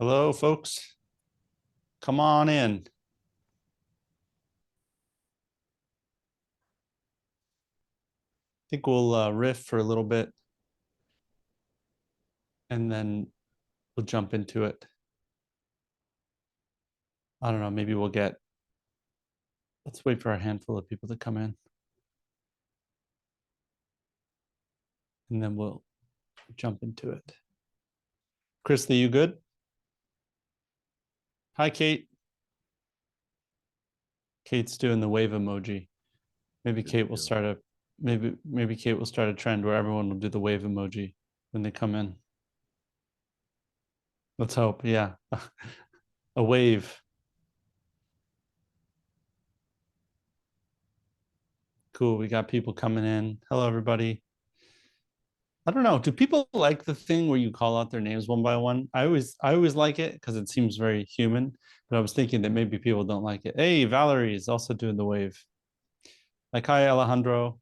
Hello, folks. Come on in. I think we'll riff for a little bit and then we'll jump into it. I don't know, maybe let's wait for a handful of people to come in and then we'll jump into it. Chrisley, you good? Hi, Kate. Kate's doing the wave emoji. Maybe Kate will start a maybe Kate will start a trend where everyone will do the wave emoji when they come in. Let's hope. Yeah. A wave. Cool. We got people coming in. Hello, everybody. I don't know. Do people like the thing where you call out their names one by one? I always like it because it seems very human. But I was thinking that maybe people don't like it. Hey, Valerie is also doing the wave. Like, hi, Alejandro,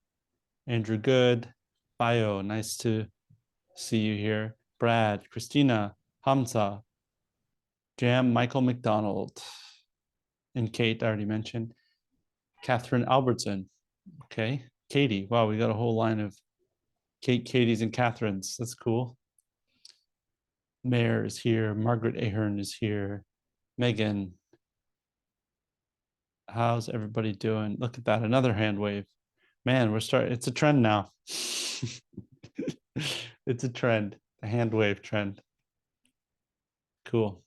Andrew Good, Bio, nice to see you here. Brad, Christina, Hamza, Jam, Michael McDonald, and Kate, I already mentioned. Catherine Albertson. Okay. Katie. Wow, we got a whole line of Katie's, and Catherine's. That's cool. Mayor is here. Margaret Ahern is here. Megan, how's everybody doing? Look at that, another hand wave. Man, it's a trend now. It's a trend, a hand wave trend. Cool.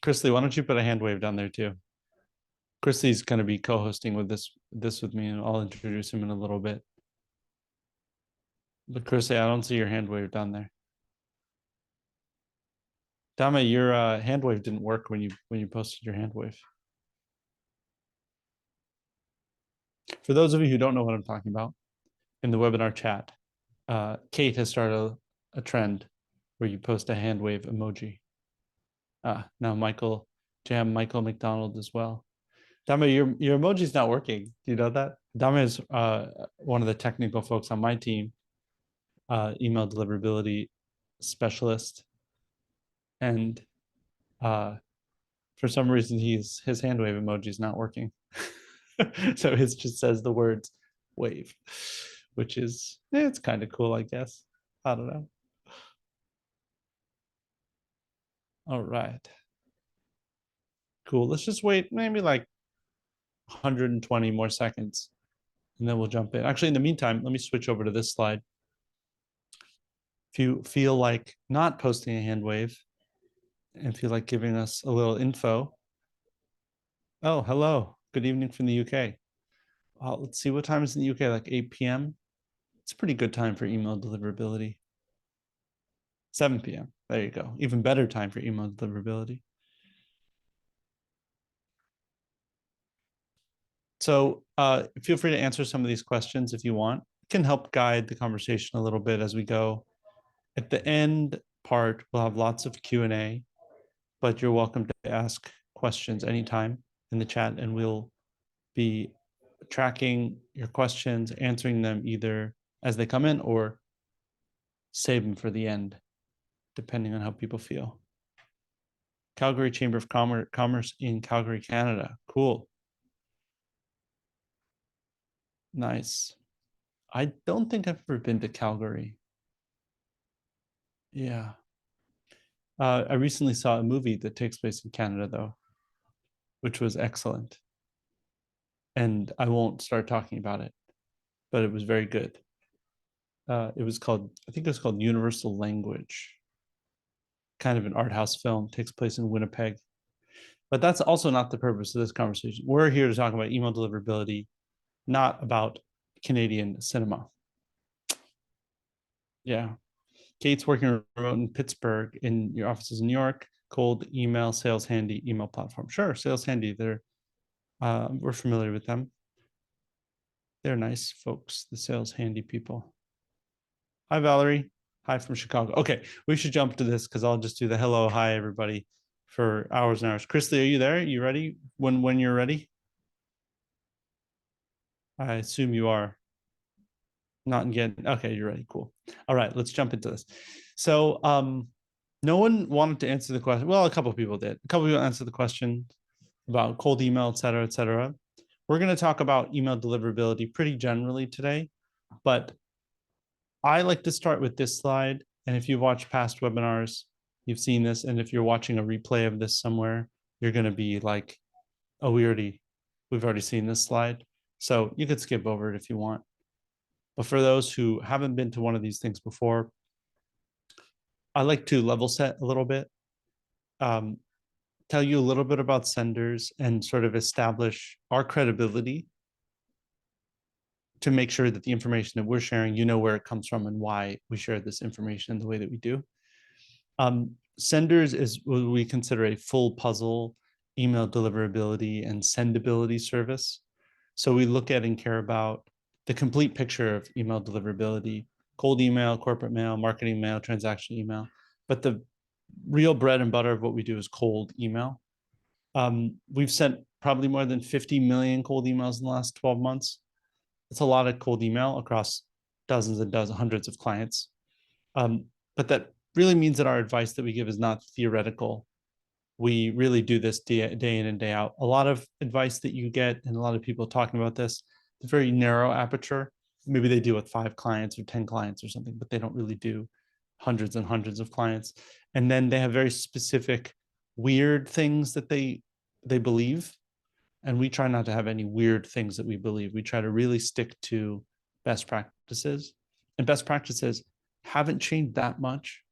Chrisley, why don't you put a hand wave down there too? Chrisley's going to be co-hosting with this with me, and I'll introduce him in a little bit. But Chrisley, I don't see your hand wave down there. Dama, your hand wave didn't work when you posted your hand wave. For those of you who don't know what I'm talking about, in the webinar chat, Kate has started a trend where you post a hand wave emoji. Now Michael McDonald as well. Dama, your emoji's not working. Do you know that? Dama is one of the technical folks on my team, email deliverability specialist, and for some reason his hand wave emoji is not working. So his just says the words wave, which is it's kind of cool, I guess. I don't know. All right. Cool. Let's just wait maybe like 120 more seconds and then we'll jump in. Actually, in the meantime, let me switch over to this slide. If you feel like not posting a hand wave and feel like giving us a little info. Oh, hello. Good evening from the UK. Let's see, what time is in the UK? Like 8 p.m. It's a pretty good time for email deliverability. 7 p.m. There you go. Even better time for email deliverability. So feel free to answer some of these questions if you want. It can help guide the conversation a little bit as we go. At the end part, we'll have lots of Q&A, but you're welcome to ask questions anytime in the chat, and we'll be tracking your questions, answering them either as they come in or save them for the end, depending on how people feel. Calgary Chamber of Commerce in Calgary, Canada. Cool. Nice. I don't think I've ever been to Calgary. Yeah. I recently saw a movie that takes place in Canada, though, which was excellent. And I won't start talking about it, but it was very good. I think it was called Universal Language. Kind of an art house film, takes place in Winnipeg. But that's also not the purpose of this conversation. We're here to talk about email deliverability, not about Canadian cinema. Yeah. Kate's working remote in Pittsburgh, in your offices in New York. Cold email, Sales Handy email platform. Sure, Sales Handy. We're familiar with them. They're nice folks, the Sales Handy people. Hi, Valerie. Hi from Chicago. Okay, we should jump to this because I'll just do the hello, hi, everybody for hours and hours. Chrisley, are you there? You ready? When you're ready? I assume you are. Not yet. Okay, you're ready. Cool. All right, let's jump into this. So, no one wanted to answer the question. Well, a couple of people did. A couple of people answered the question about cold email, et cetera, et cetera. We're going to talk about email deliverability pretty generally today, but I like to start with this slide. And if you've watched past webinars, you've seen this. And if you're watching a replay of this somewhere, you're going to be like, oh, we've already seen this slide. So you could skip over it if you want. But for those who haven't been to one of these things before, I like to level set a little bit, um, tell you a little bit about senders and sort of establish our credibility to make sure that the information that we're sharing, you know where it comes from and why we share this information the way that we do. Senders is what we consider a full puzzle email deliverability and sendability service. So we look at and care about the complete picture of email deliverability, cold email, corporate mail, marketing mail, transaction email. But the real bread and butter of what we do is cold email. We've sent probably more than 50 million cold emails in the last 12 months. It's a lot of cold email across dozens and dozens, hundreds of clients. But that really means that our advice that we give is not theoretical. We really do this day in and day out. A lot of advice that you get and a lot of people talking about this, it's very narrow aperture. Maybe they deal with 5 clients or 10 clients or something, but they don't really do hundreds and hundreds of clients. And then they have very specific weird things that they believe. And we try not to have any weird things that we believe. We try to really stick to best practices. And best practices haven't changed that much,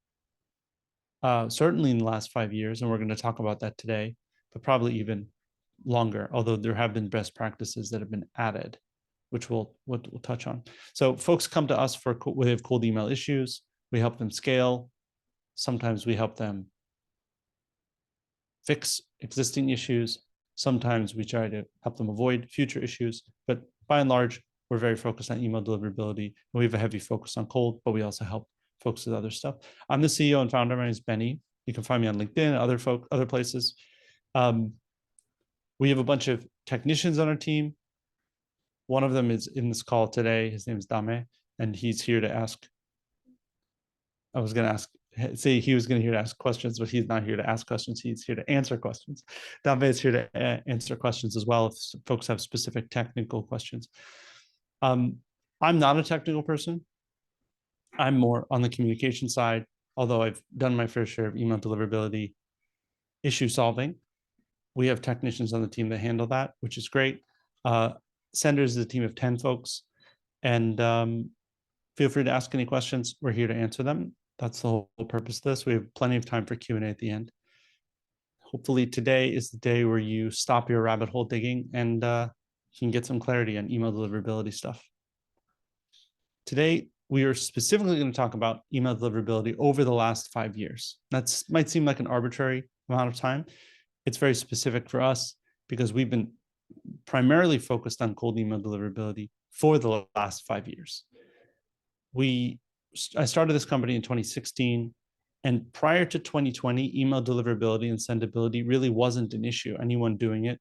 certainly in the last 5 years. And we're going to talk about that today, but probably even longer, although there have been best practices that have been added, which we'll touch on. So folks come to us for we have cold email issues. We help them scale. Sometimes we help them fix existing issues. Sometimes we try to help them avoid future issues, but by and large, we're very focused on email deliverability. And we have a heavy focus on cold, but we also help folks with other stuff. I'm the CEO and founder. My name is Benny. You can find me on LinkedIn, other places. We have a bunch of technicians on our team. One of them is in this call today. His name is Dame, and he's here to ask. I was going to ask, say he was going to here to ask questions, but he's not here to ask questions. He's here to answer questions. Dame is here to answer questions as well if folks have specific technical questions. I'm not a technical person. I'm more on the communication side, although I've done my fair share of email deliverability issue solving. We have technicians on the team that handle that, which is great. Senders is a team of 10 folks, and feel free to ask any questions. We're here to answer them. That's the whole purpose of this. We have plenty of time for Q&A at the end. Hopefully today is the day where you stop your rabbit hole digging and you can get some clarity on email deliverability stuff. Today, we are specifically going to talk about email deliverability over the last 5 years. That might seem like an arbitrary amount of time. It's very specific for us because we've been primarily focused on cold email deliverability for the last 5 years. I started this company in 2016, and prior to 2020, email deliverability and sendability really wasn't an issue. Anyone doing it,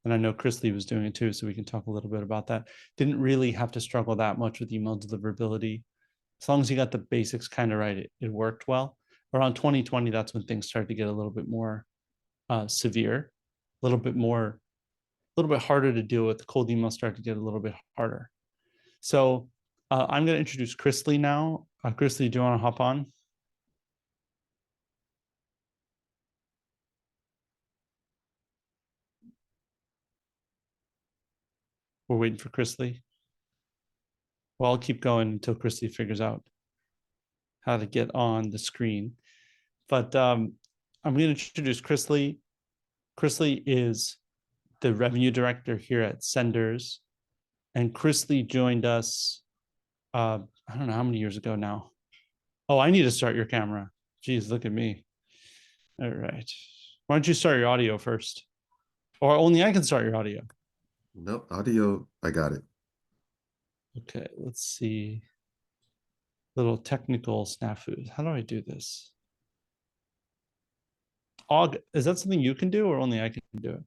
and I know Chris Lee was doing it too, so we can talk a little bit about that, didn't really have to struggle that much with email deliverability. As long as you got the basics kind of right, it worked well. Around 2020, that's when things started to get a little bit more severe, a little bit harder to deal with. The cold email started to get a little bit harder. So I'm going to introduce Chris Lee now. Chris Lee, do you want to hop on? We're waiting for Chris Lee. Well, I'll keep going until Chris Lee figures out how to get on the screen. But I'm going to introduce Chris Lee. Chris Lee is the revenue director here at Senders. And Chris Lee joined us, I don't know how many years ago now. Oh, I need to start your camera. Geez, look at me. All right. Why don't you start your audio first? Or only I can start your audio. Nope, audio, I got it. Okay, let's see. Little technical snafus. How do I do this? Is that something you can do or only I can do it?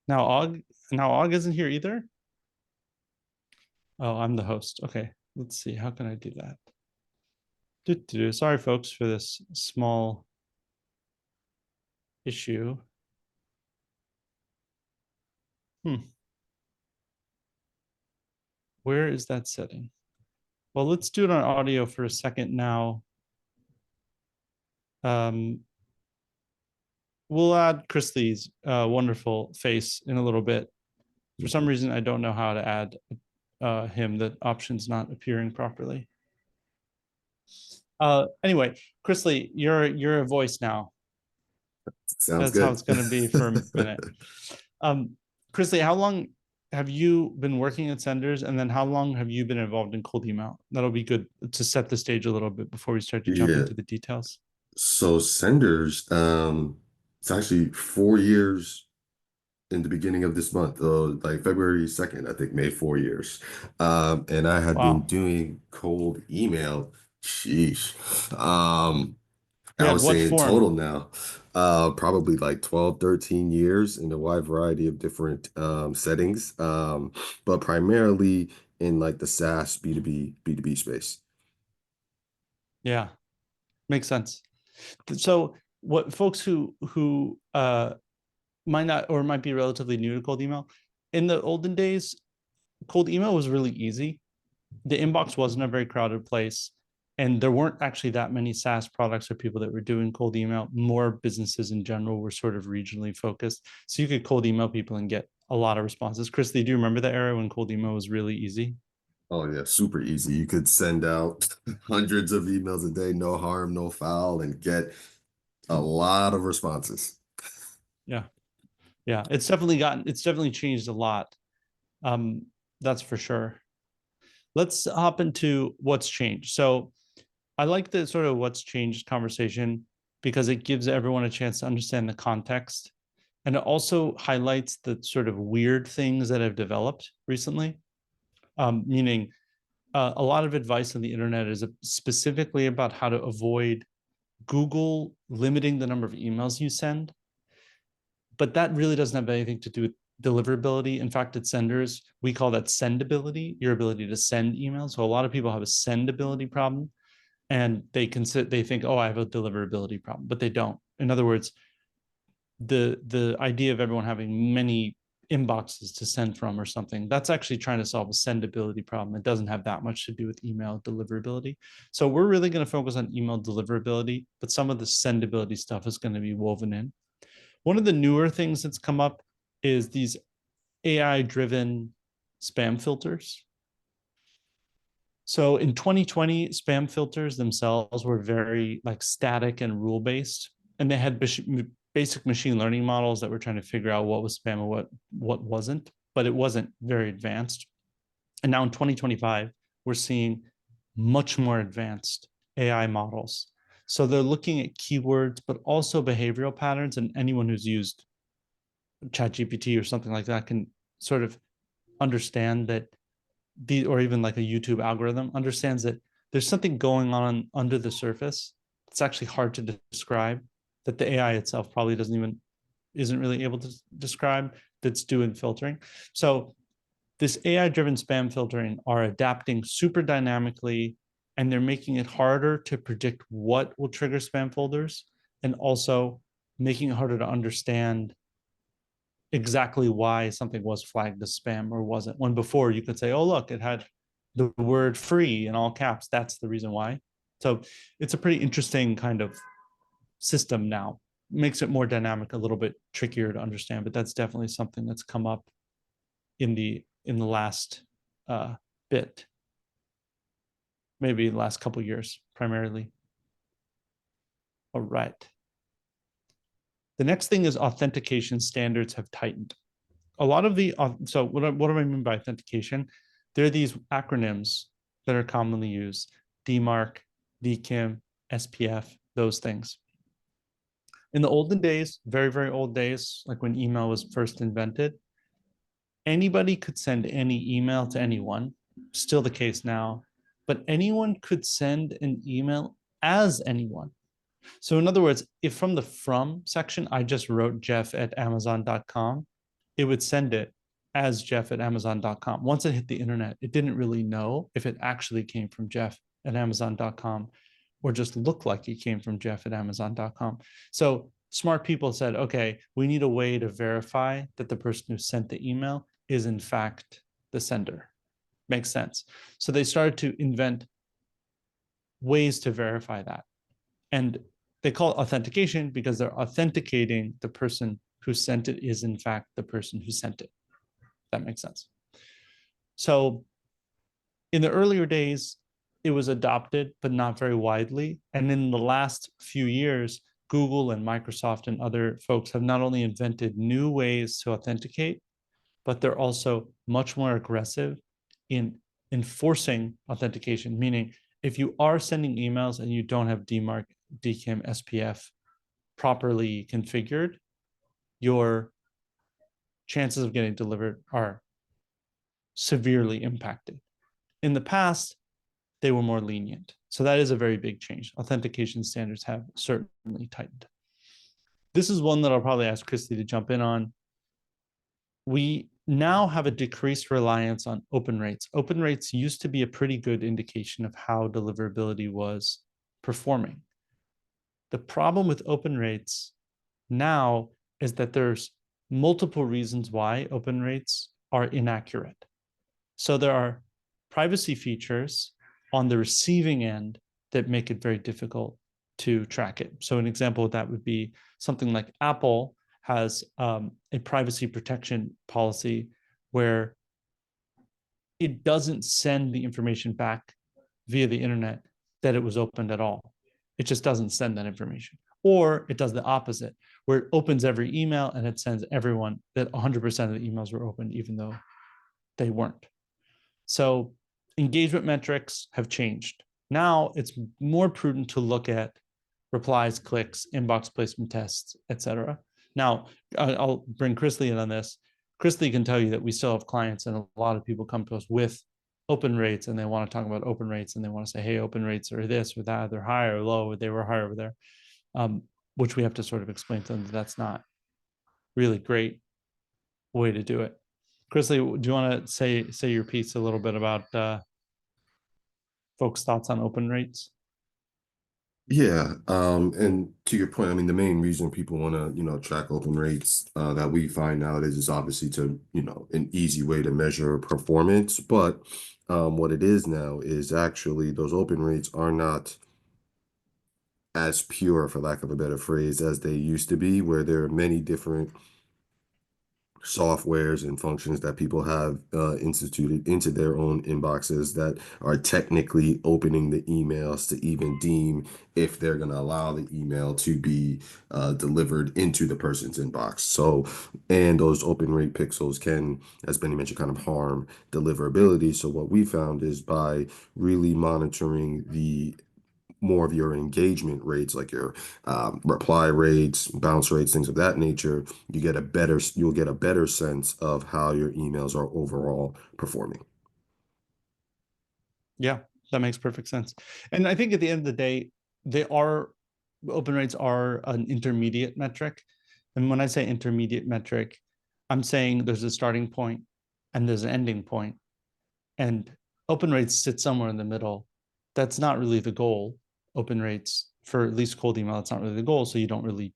Now Og isn't here either. Oh, I'm the host. Okay, let's see. How can I do that? Sorry, folks, for this small issue. Where is that setting? Well, let's do it on audio for a second now. Um, we'll add Chris Lee's wonderful face in a little bit. For some reason, I don't know how to add him. The option's not appearing properly. Anyway, Chris Lee, you're a voice now. Sounds That's how good. it's going to be for a minute. Um, Chris Lee, how long have you been working at Senders, and then how long have you been involved in cold email? That'll be good to set the stage a little bit before we start to jump Yeah. into the details. So Senders, it's actually 4 years in the beginning of this month, like February 2nd, I think, made 4 years. And I had been Wow. doing cold email. Sheesh. I Yeah. would What say in form? total now, probably like 12, 13 years in a wide variety of different settings, but primarily in like the SaaS B2B space. Yeah, makes sense. So, what folks who might not or might be relatively new to cold email, in the olden days, cold email was really easy. The inbox wasn't a very crowded place, and there weren't actually that many SaaS products or people that were doing cold email. More businesses in general were sort of regionally focused, so you could cold email people and get a lot of responses. Chris, do you remember the era when cold email was really easy? Oh yeah, super easy. You could send out hundreds of emails a day, no harm, no foul, and get a lot of responses. Yeah, yeah, it's definitely changed a lot. Um, that's for sure. Let's hop into what's changed. So I like the sort of what's changed conversation because it gives everyone a chance to understand the context. And it also highlights the sort of weird things that have developed recently. Meaning, a lot of advice on the internet is specifically about how to avoid Google limiting the number of emails you send. But that really doesn't have anything to do with deliverability. In fact, at Senders, we call that sendability, your ability to send emails. So a lot of people have a sendability problem, and they think, oh, I have a deliverability problem, but they don't. In other words, the idea of everyone having many inboxes to send from or something, that's actually trying to solve a sendability problem. It doesn't have that much to do with email deliverability. So we're really going to focus on email deliverability, but some of the sendability stuff is going to be woven in. One of the newer things that's come up is these AI driven spam filters. So in 2020, spam filters themselves were very like static and rule based, and they had basic machine learning models that were trying to figure out what was spam and what wasn't, but it wasn't very advanced. And now in 2025, we're seeing much more advanced AI models. So they're looking at keywords, but also behavioral patterns. And anyone who's used ChatGPT or something like that can sort of understand that or even like a YouTube algorithm understands that there's something going on under the surface. It's actually hard to describe, that the AI itself probably isn't really able to describe, that's doing filtering. So this AI driven spam filtering are adapting super dynamically, and they're making it harder to predict what will trigger spam folders, and also making it harder to understand exactly why something was flagged as spam or wasn't. When before you could say, oh, look, it had the word free in all caps. That's the reason why. So it's a pretty interesting kind of system now. Makes it more dynamic, a little bit trickier to understand, but that's definitely something that's come up in the last bit, maybe the last couple of years primarily. All right. The next thing is authentication standards have tightened. A lot of the so what do I mean by authentication? There are these acronyms that are commonly used: DMARC, DKIM, SPF, those things. In the olden days, very, very old days, like when email was first invented, anybody could send any email to anyone. Still the case now, but anyone could send an email as anyone. So in other words, if from the from section I just wrote Jeff at Amazon.com, it would send it as Jeff at Amazon.com. Once it hit the internet, it didn't really know if it actually came from Jeff at Amazon.com or just looked like it came from Jeff at Amazon.com. So smart people said, okay, we need a way to verify that the person who sent the email is in fact the sender. Makes sense. So they started to invent ways to verify that. And they call it authentication because they're authenticating the person who sent it is in fact the person who sent it. That makes sense. So in the earlier days, it was adopted, but not very widely. And in the last few years, Google and Microsoft and other folks have not only invented new ways to authenticate, but they're also much more aggressive in enforcing authentication, meaning if you are sending emails and you don't have DMARC, DKIM, SPF properly configured, your chances of getting delivered are severely impacted. In the past, they were more lenient. So that is a very big change. Authentication standards have certainly tightened. This is one that I'll probably ask Christy to jump in on. We now have a decreased reliance on open rates. Open rates used to be a pretty good indication of how deliverability was performing. The problem with open rates now is that there's multiple reasons why open rates are inaccurate. So there are privacy features on the receiving end that make it very difficult to track it. So an example of that would be something like Apple has a privacy protection policy where it doesn't send the information back via the internet that it was opened at all. It just doesn't send that information. Or it does the opposite, where it opens every email and it sends everyone that 100% of the emails were opened, even though they weren't. So engagement metrics have changed. Now it's more prudent to look at replies, clicks, inbox placement tests, etc. Now, I'll bring Chrisley in on this. Chrisley can tell you that we still have clients and a lot of people come to us with open rates and they want to talk about open rates and they want to say, hey, open rates are this or that, they're high or low, or they were high over there, which we have to sort of explain to them that that's not really great way to do it. Chrisley, do you want to say your piece a little bit about folks' thoughts on open rates? Yeah, and to your point, I mean, the main reason people want to, track open rates that we find nowadays is obviously to, an easy way to measure performance. But what it is now is actually those open rates are not as pure, for lack of a better phrase, as they used to be, where there are many different softwares and functions that people have instituted into their own inboxes that are technically opening the emails to even deem if they're going to allow the email to be delivered into the person's inbox. So, and those open rate pixels can, as Benny mentioned, kind of harm deliverability. So what we found is by really monitoring the more of your engagement rates, like your reply rates, bounce rates, things of that nature, you'll get a better sense of how your emails are overall performing. Yeah, that makes perfect sense. And I think at the end of the day, open rates are an intermediate metric. And when I say intermediate metric, I'm saying there's a starting point and there's an ending point. And open rates sit somewhere in the middle. That's not really the goal. Open rates for at least cold email, it's not really the goal. So you don't really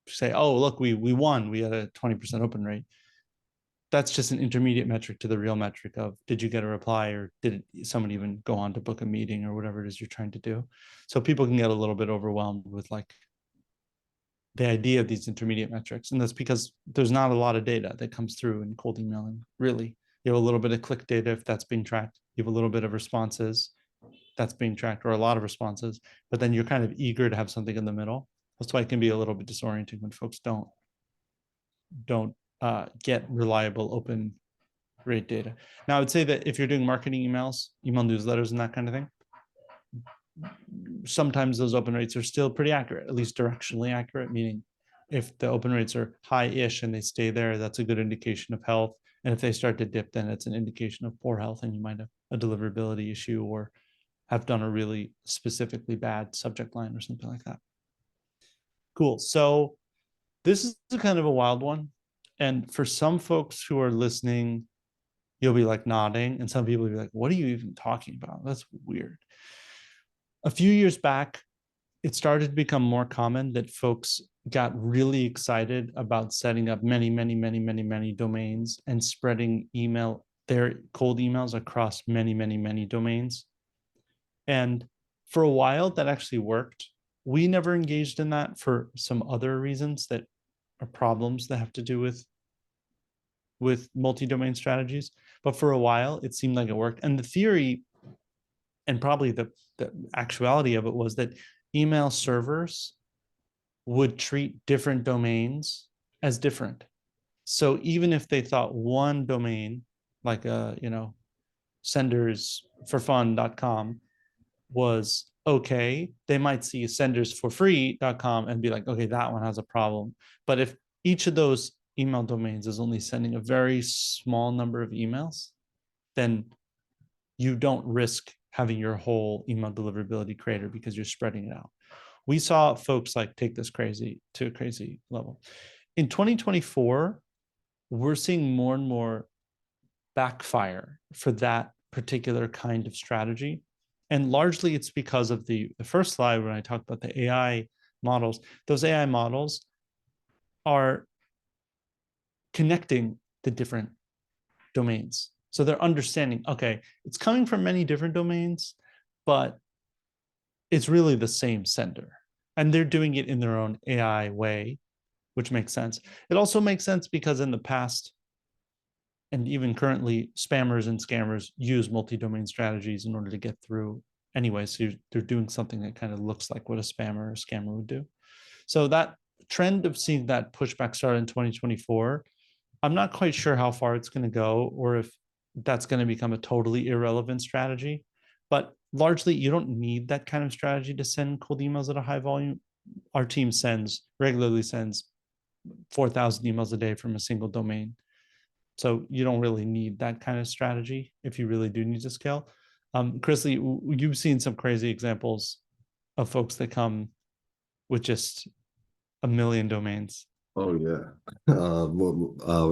say, oh, look, we won. We had a 20% open rate. That's just an intermediate metric to the real metric of did you get a reply or did someone even go on to book a meeting or whatever it is you're trying to do. So people can get a little bit overwhelmed with like the idea of these intermediate metrics. And that's because there's not a lot of data that comes through in cold emailing, really. You have a little bit of click data if that's being tracked. You have a little bit of responses that's being tracked or a lot of responses, but then you're kind of eager to have something in the middle. That's why it can be a little bit disorienting when folks don't get reliable open rate data. Now, I would say that if you're doing marketing emails, email newsletters, and that kind of thing, sometimes those open rates are still pretty accurate, at least directionally accurate, meaning if the open rates are high-ish and they stay there, that's a good indication of health. And if they start to dip, then it's an indication of poor health and you might have a deliverability issue or have done a really specifically bad subject line or something like that. Cool. So this is kind of a wild one. And for some folks who are listening, you'll be like nodding, and some people will be like, what are you even talking about? That's weird. A few years back, it started to become more common that folks got really excited about setting up many domains and spreading their cold emails across many domains. And for a while, that actually worked. We never engaged in that for some other reasons that are problems that have to do with multi-domain strategies. But for a while, it seemed like it worked. And the theory, and probably the actuality of it, was that email servers would treat different domains as different. So even if they thought one domain, like sendersforfun.com, was okay, they might see sendersforfree.com and be like, okay, that one has a problem. But if each of those email domains is only sending a very small number of emails, then you don't risk having your whole email deliverability crater because you're spreading it out. We saw folks like take this to a crazy level. In 2024, we're seeing more and more backfire for that particular kind of strategy. And largely it's because of the first slide when I talked about the AI models. Those AI models are connecting the different domains. So they're understanding, okay, it's coming from many different domains, but it's really the same sender. And they're doing it in their own AI way, which makes sense. It also makes sense because in the past, and even currently, spammers and scammers use multi-domain strategies in order to get through anyway. So they're doing something that kind of looks like what a spammer or scammer would do. So that trend of seeing that pushback start in 2024, I'm not quite sure how far it's going to go or if that's going to become a totally irrelevant strategy. But largely, you don't need that kind of strategy to send cold emails at a high volume. Our team regularly sends 4,000 emails a day from a single domain. So you don't really need that kind of strategy if you really do need to scale. Chrisley, you've seen some crazy examples of folks that come with just a million domains. Oh yeah.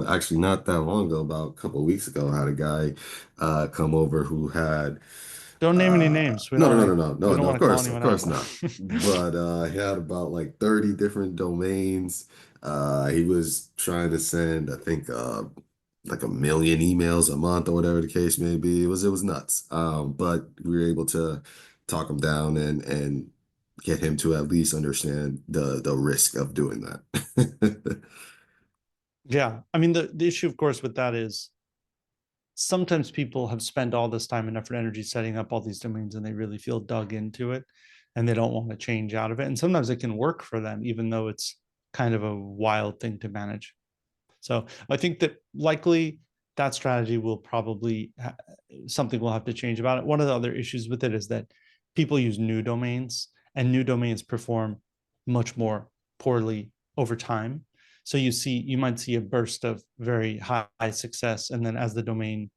Actually, not that long ago, about a couple of weeks ago, I had a guy come over who had Don't name any names. We no, don't no, want no, to. no, no, We no, don't no, want to call of anyone out. course not. But he had about like 30 different domains. He was trying to send, I think, like a million emails a month or whatever the case may be. It was nuts. But we were able to talk him down and get him to at least understand the risk of doing that. Yeah, I mean the issue, of course, with that is sometimes people have spent all this time and effort, energy setting up all these domains, and they really feel dug into it, and they don't want to change out of it. And sometimes it can work for them, even though it's kind of a wild thing to manage. So I think that likely that strategy will probably something will have to change about it. One of the other issues with it is that people use new domains, and new domains perform much more poorly over time. So you might see a burst of very high success, and then as the domain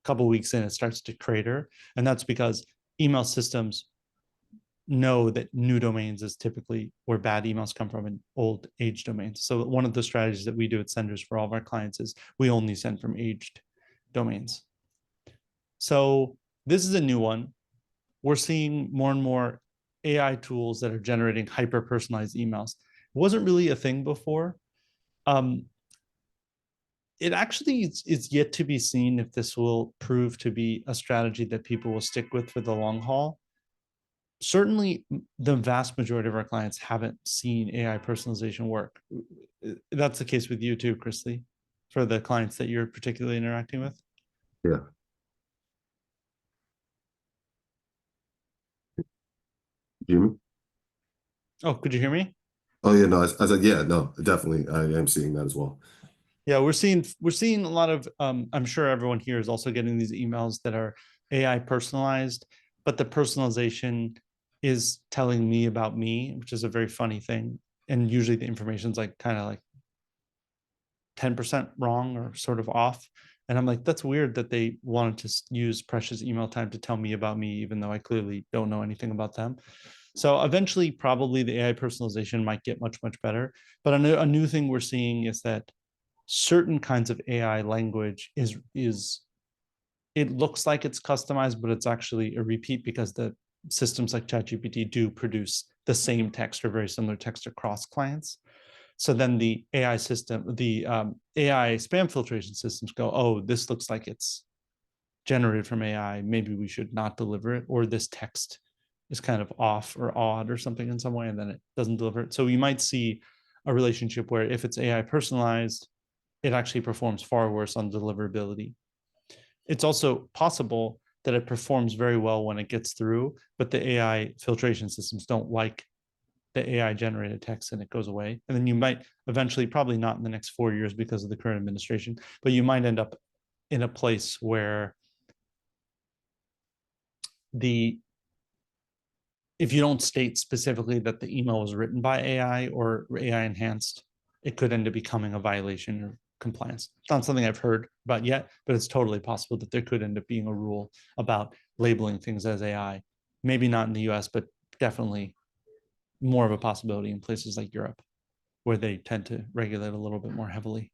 a couple weeks in, it starts to crater, and that's because email systems know that new domains is typically where bad emails come from in old age domains. So one of the strategies that we do at Senders for all of our clients is we only send from aged domains. So this is a new one. We're seeing more and more AI tools that are generating hyper personalized emails. It wasn't really a thing before. It actually is yet to be seen if this will prove to be a strategy that people will stick with for the long haul. Certainly, the vast majority of our clients haven't seen AI personalization work. That's the case with you too, Chrisley, for the clients that you're particularly interacting with. Yeah. Jimmy? Oh, could you hear me? Oh yeah, no, I said yeah, no, definitely. I am seeing that as well. Yeah, we're seeing a lot of I'm sure everyone here is also getting these emails that are AI personalized, but the personalization is telling me about me, which is a very funny thing. And usually the information is like kind of like 10% wrong or sort of off. And I'm like, that's weird that they wanted to use precious email time to tell me about me, even though I clearly don't know anything about them. So eventually, probably the AI personalization might get much better. But a new thing we're seeing is that certain kinds of AI language is it looks like it's customized, but it's actually a repeat because the systems like ChatGPT do produce the same text or very similar text across clients. So then the AI system, the AI spam filtration systems go, oh, this looks like it's generated from AI. Maybe we should not deliver it, or this text is kind of off or odd or something in some way, and then it doesn't deliver it. So you might see a relationship where if it's AI personalized, it actually performs far worse on deliverability. It's also possible that it performs very well when it gets through, but the AI filtration systems don't like the AI generated text and it goes away. And then you might eventually, probably not in the next 4 years because of the current administration, but you might end up in a place where the if you don't state specifically that the email was written by AI or AI enhanced, it could end up becoming a violation of compliance. It's not something I've heard about yet, but it's totally possible that there could end up being a rule about labeling things as AI. Maybe not in the US, but definitely more of a possibility in places like Europe, where they tend to regulate a little bit more heavily.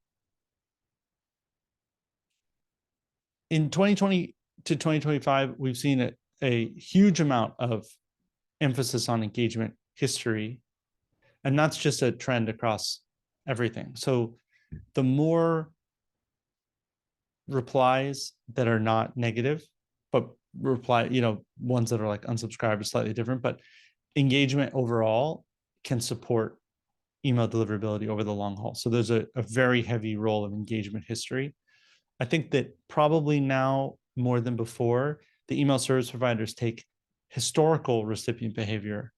In 2020 to 2025, we've seen a huge amount of emphasis on engagement history. And that's just a trend across everything. So the more replies that are not negative, but ones that are like unsubscribe is slightly different, but engagement overall can support email deliverability over the long haul. So there's a very heavy role of engagement history. I think that probably now more than before, the email service providers take historical recipient behavior,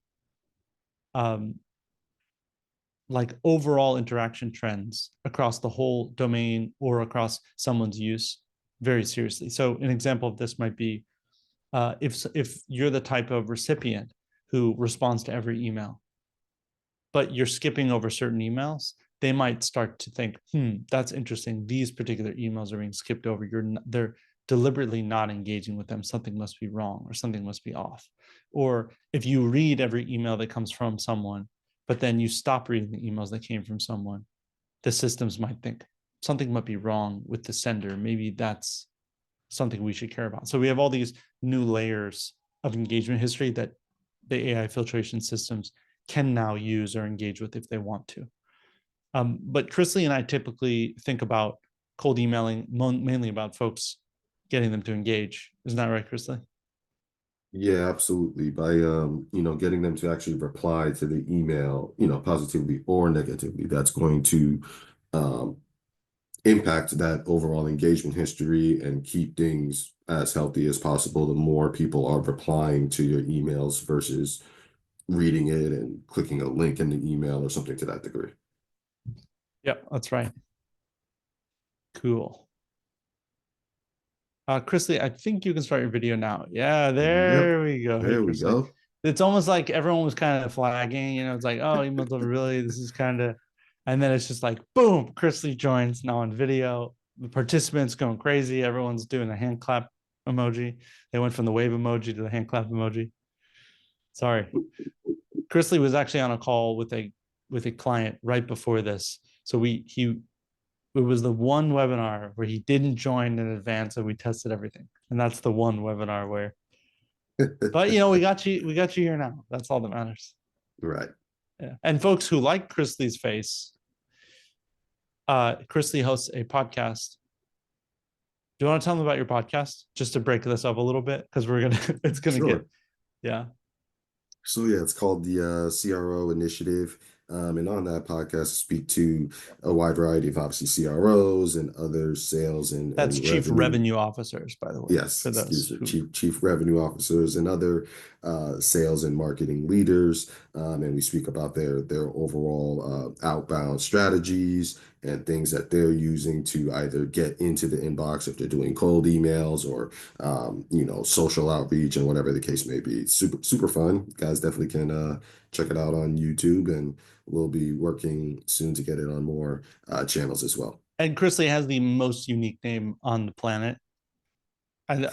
like overall interaction trends across the whole domain or across someone's use very seriously. So an example of this might be if you're the type of recipient who responds to every email, but you're skipping over certain emails, they might start to think, that's interesting. These particular emails are being skipped over. They're deliberately not engaging with them. Something must be wrong or something must be off. Or if you read every email that comes from someone, but then you stop reading the emails that came from someone, the systems might think something might be wrong with the sender. Maybe that's something we should care about. So we have all these new layers of engagement history that the AI filtration systems can now use or engage with if they want to. But Chrisley and I typically think about cold emailing mainly about folks getting them to engage. Isn't that right, Chrisley? Yeah, absolutely. By getting them to actually reply to the email, positively or negatively, that's going to um impact that overall engagement history and keep things as healthy as possible. The more people are replying to your emails versus reading it and clicking a link in the email or something to that degree. Yep, that's right. Cool. Chrisley, I think you can start your video now. Yeah, Yep, there we go. Hey, there we Chrisley. go. It's almost like everyone was kind of flagging, it's like, oh, email deliverability, this is kind of, and then it's just like, boom, Chrisley joins now on video. The participants going crazy. Everyone's doing the hand clap emoji. They went from the wave emoji to the hand clap emoji. Sorry. Chrisley was actually on a call with a client right before this. So it was the one webinar where he didn't join in advance and we tested everything. And that's the one webinar where, but we got you here now. That's all that matters. Right. Yeah. And folks who like Chrisley's face, Chrisley hosts a podcast. Do you want to tell them about your podcast just to break this up a little bit? Because it's gonna Sure. get, yeah. So yeah, it's called the CRO Initiative. And on that podcast, I speak to a wide variety of obviously CROs and other sales That's and chief revenue. revenue officers, by the way, Yes, for excuse those me, who, chief revenue officers and other sales and marketing leaders, and we speak about their overall outbound strategies and things that they're using to either get into the inbox if they're doing cold emails or social outreach and whatever the case may be. It's super fun. You guys definitely can check it out on YouTube, and we'll be working soon to get it on more channels as well. and Chrisley has the most unique name on the planet.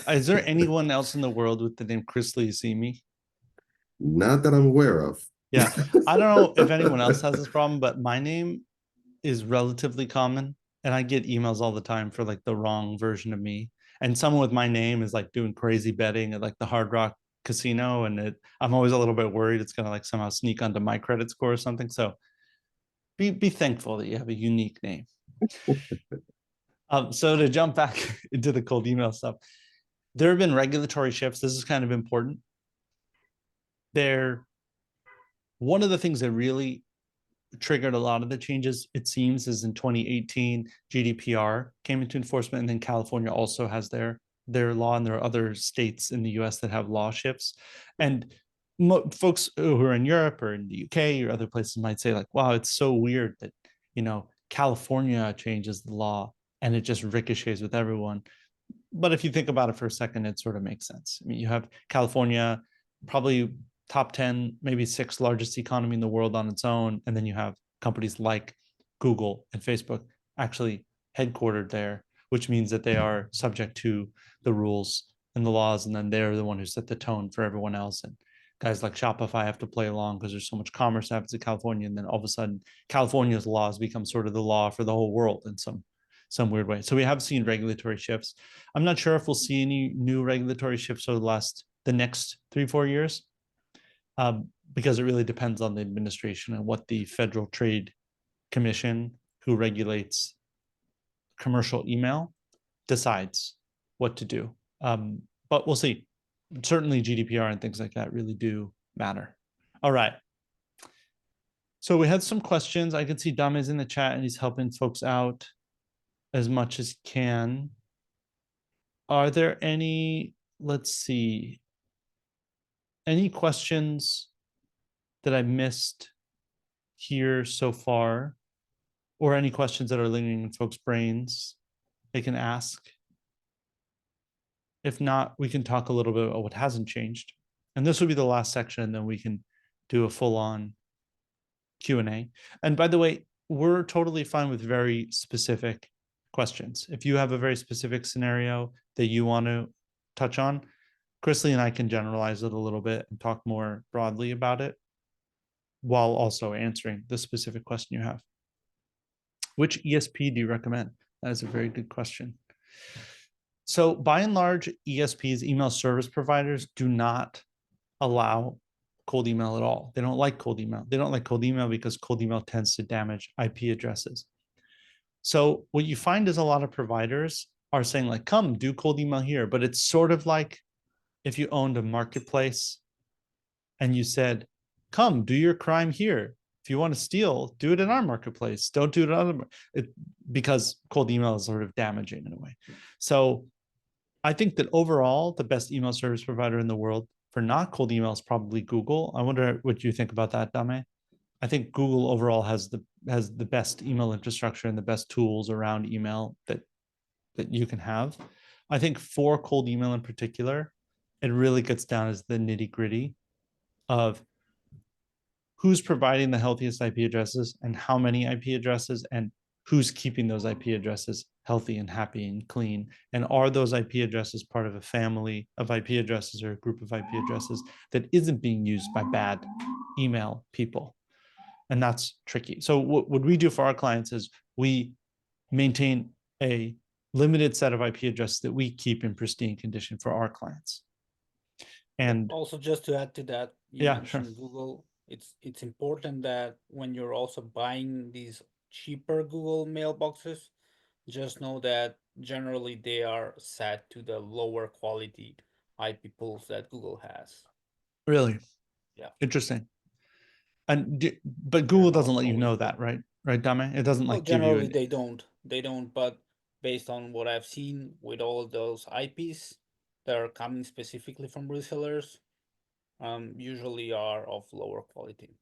Is there anyone else in the world with the name Chrisley Simi? Not that I'm aware of. Yeah, I don't know if anyone else has this problem, but my name is relatively common, and I get emails all the time for like the wrong version of me. And someone with my name is like doing crazy betting at like the Hard Rock Casino, and I'm always a little bit worried it's gonna like somehow sneak onto my credit score or something. So be thankful that you have a unique name. So to jump back into the cold email stuff, there have been regulatory shifts. This is kind of important. There, one of the things that really triggered a lot of the changes, it seems, is in 2018, GDPR came into enforcement, and then California also has their law, and there are other states in the US that have law shifts. And folks who are in Europe or in the UK or other places might say like, wow, it's so weird that, California changes the law and it just ricochets with everyone. But if you think about it for a second, it sort of makes sense. I mean, you have California, probably top 10, maybe sixth largest economy in the world on its own. And then you have companies like Google and Facebook actually headquartered there, which means that they are subject to the rules and the laws. And then they're the one who set the tone for everyone else. And guys like Shopify have to play along because there's so much commerce that happens in California. And then all of a sudden, California's laws become sort of the law for the whole world in some weird way. So we have seen regulatory shifts. I'm not sure if we'll see any new regulatory shifts over the next 3-4 years, because it really depends on the administration and what the Federal Trade Commission, who regulates commercial email, decides what to do. But we'll see. Certainly GDPR and things like that really do matter. All right. So we had some questions. I can see Dame is in the chat and he's helping folks out as much as he can. Are there any, let's see, any questions that I missed here so far, or any questions that are lingering in folks' brains they can ask? If not, we can talk a little bit about what hasn't changed. And this will be the last section, and then we can do a full-on Q&A. And by the way, we're totally fine with very specific questions. If you have a very specific scenario that you want to touch on, Chrisley and I can generalize it a little bit and talk more broadly about it while also answering the specific question you have. Which ESP do you recommend? That is a very good question. So by and large, ESPs, email service providers, do not allow cold email at all. They don't like cold email. They don't like cold email because cold email tends to damage IP addresses. So what you find is a lot of providers are saying like, come do cold email here, but it's sort of like if you owned a marketplace and you said, come do your crime here. If you want to steal, do it in our marketplace. Don't do it on other, because cold email is sort of damaging in a way. So I think that overall, the best email service provider in the world for not cold email is probably Google. I wonder what you think about that, Dame. I think Google overall has the best email infrastructure and the best tools around email that you can have. I think for cold email in particular, it really gets down as the nitty gritty of who's providing the healthiest IP addresses and how many IP addresses, and who's keeping those IP addresses healthy and happy and clean. And are those IP addresses part of a family of IP addresses or a group of IP addresses that isn't being used by bad email people? And that's tricky. So what we do for our clients is we maintain a limited set of IP addresses that we keep in pristine condition for our clients. And also, just to add to that, you mentioned Google. It's important that when you're also buying these cheaper Google mailboxes, just know that generally they are set to the lower quality IP pools that Google has. Really? Yeah. Interesting. But Google doesn't let you know that, right? Right, Dame? It doesn't like generally they don't. They don't, but based on what I've seen with all of those IPs that are coming specifically from resellers, usually are of lower quality.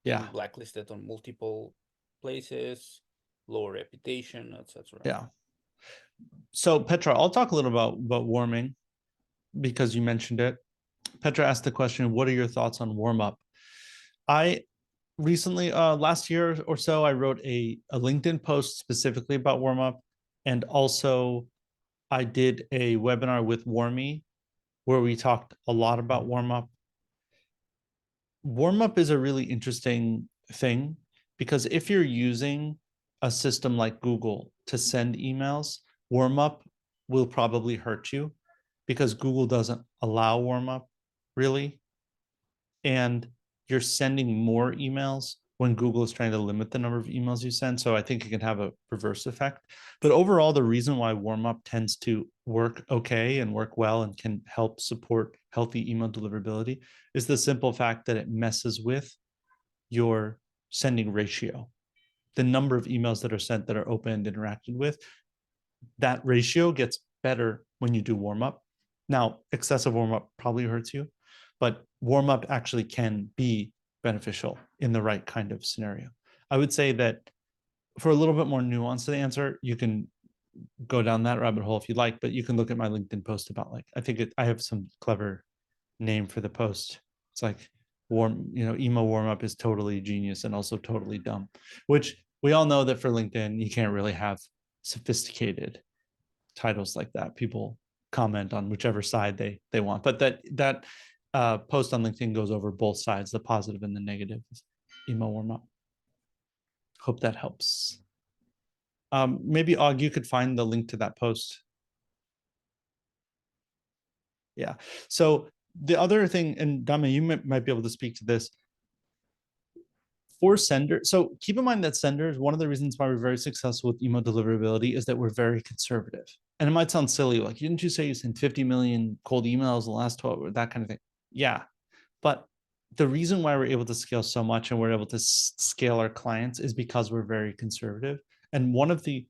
Yeah. Blacklisted on multiple places, lower reputation, etc. Yeah. So Petra, I'll talk a little about warming because you mentioned it. Petra asked the question, what are your thoughts on warm up? I recently, last year or so, I wrote a LinkedIn post specifically about warm up. And also I did a webinar with Warmy where we talked a lot about warm up. Warm up is a really interesting thing because if you're using a system like Google to send emails, warm up will probably hurt you because Google doesn't allow warm up really. And you're sending more emails when Google is trying to limit the number of emails you send. So I think it can have a reverse effect. But overall, the reason why warm up tends to work okay and work well and can help support healthy email deliverability is the simple fact that it messes with your sending ratio. The number of emails that are sent that are opened, interacted with, that ratio gets better when you do warm up. Now, excessive warm up probably hurts you, but warm up actually can be beneficial in the right kind of scenario. I would say that for a little bit more nuance to the answer, you can go down that rabbit hole if you like, but you can look at my LinkedIn post about like, I have some clever name for the post. It's like emo warm up is totally genius and also totally dumb, which we all know that for LinkedIn, you can't really have sophisticated titles like that. People comment on whichever side they want, but that post on LinkedIn goes over both sides, the positive and the negative email warm up. Hope that helps. Maybe Og, you could find the link to that post. Yeah. So the other thing, and Dame, you might be able to speak to this. For senders, so keep in mind that senders, one of the reasons why we're very successful with email deliverability is that we're very conservative. And it might sound silly, like, didn't you say you sent 50 million cold emails in the last 12 or that kind of thing? Yeah. But the reason why we're able to scale so much and we're able to scale our clients is because we're very conservative. And one of the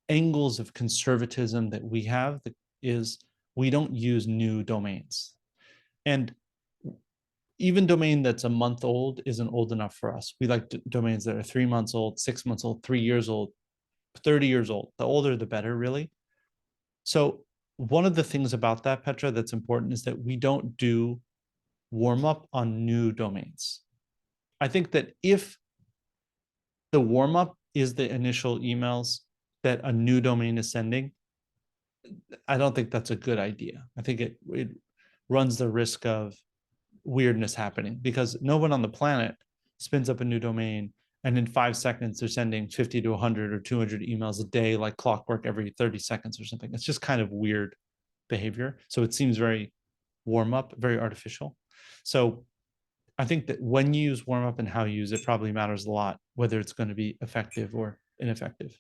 angles of conservatism that we have is we don't use new domains. And even domain that's a month old isn't old enough for us. We like domains that are 3 months old, 6 months old, 3 years old, 30 years old. The older, the better, really. So one of the things about that, Petra, that's important is that we don't do warm up on new domains. I think that if the warm up is the initial emails that a new domain is sending, I don't think that's a good idea. I think it runs the risk of weirdness happening because no one on the planet spins up a new domain and in 5 seconds they're sending 50 to 100 or 200 emails a day like clockwork every 30 seconds or something. It's just kind of weird behavior. So it seems very warm up, very artificial. So I think that when you use warm up and how you use it probably matters a lot, whether it's going to be effective or ineffective.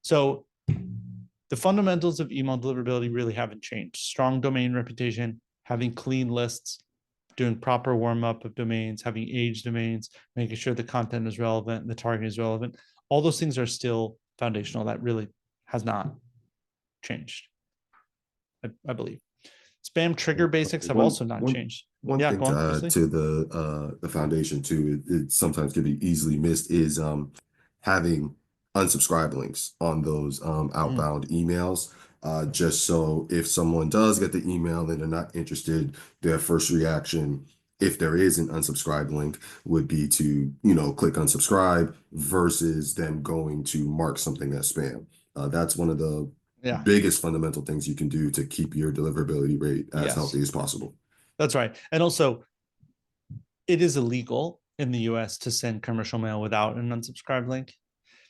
So the fundamentals of email deliverability really haven't changed. Strong domain reputation, having clean lists, doing proper warm up of domains, having age domains, making sure the content is relevant and the target is relevant. All those things are still foundational. That really has not changed, I believe. Spam trigger basics have also not changed. One thing to add to the foundation too, it sometimes can be easily missed is having unsubscribe links on those outbound emails. Just so if someone does get the email and they're not interested, their first reaction, if there is an unsubscribe link, would be to, click unsubscribe versus them going to mark something as spam. That's one of the biggest fundamental things you can do to keep your deliverability rate as healthy as possible. That's right. And also, it is illegal in the US to send commercial mail without an unsubscribe link.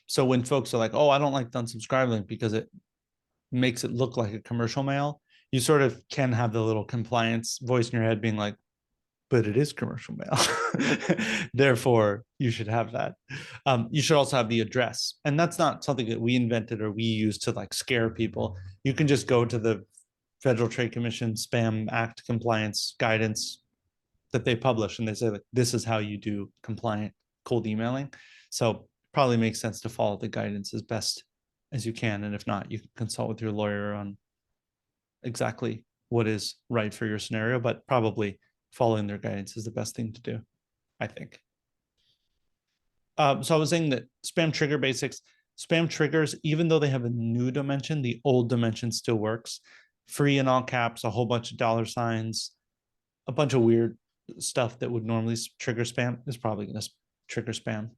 So when folks are like, oh, I don't like the unsubscribe link because it makes it look like a commercial mail, you sort of can have the little compliance voice in your head being like, but it is commercial mail. Therefore, you should have that. You should also have the address. And that's not something that we invented or we use to like scare people. You can just go to the Federal Trade Commission Spam Act compliance guidance that they publish and they say like, this is how you do compliant cold emailing. So probably makes sense to follow the guidance as best as you can. And if not, you can consult with your lawyer on exactly what is right for your scenario, but probably following their guidance is the best thing to do, I think. So I was saying that spam trigger basics, spam triggers, even though they have a new dimension, the old dimension still works. Free in all caps, a whole bunch of $signs, a bunch of weird stuff that would normally trigger spam is probably going to trigger spam.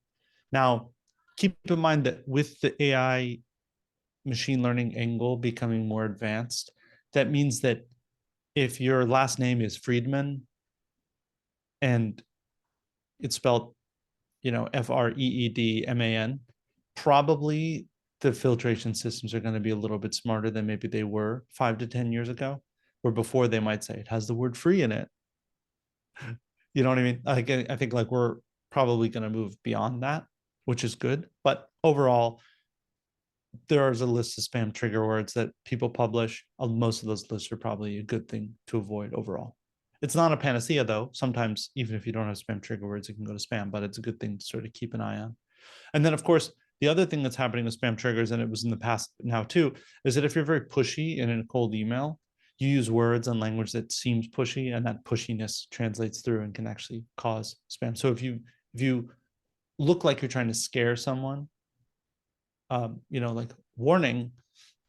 Now, keep in mind that with the AI machine learning angle becoming more advanced, that means that if your last name is Friedman and it's spelled FREEDMAN, probably the filtration systems are going to be a little bit smarter than maybe they were 5 to 10 years ago, where before they might say it has the word free in it. You know what I mean? I think like we're probably going to move beyond that, which is good. But overall, there is a list of spam trigger words that people publish. Most of those lists are probably a good thing to avoid overall. It's not a panacea though. Sometimes even if you don't have spam trigger words, it can go to spam, but it's a good thing to sort of keep an eye on. And then of course, the other thing that's happening with spam triggers, and it was in the past now too, is that if you're very pushy in a cold email, you use words and language that seems pushy, and that pushiness translates through and can actually cause spam. So if you look like you're trying to scare someone, like warning,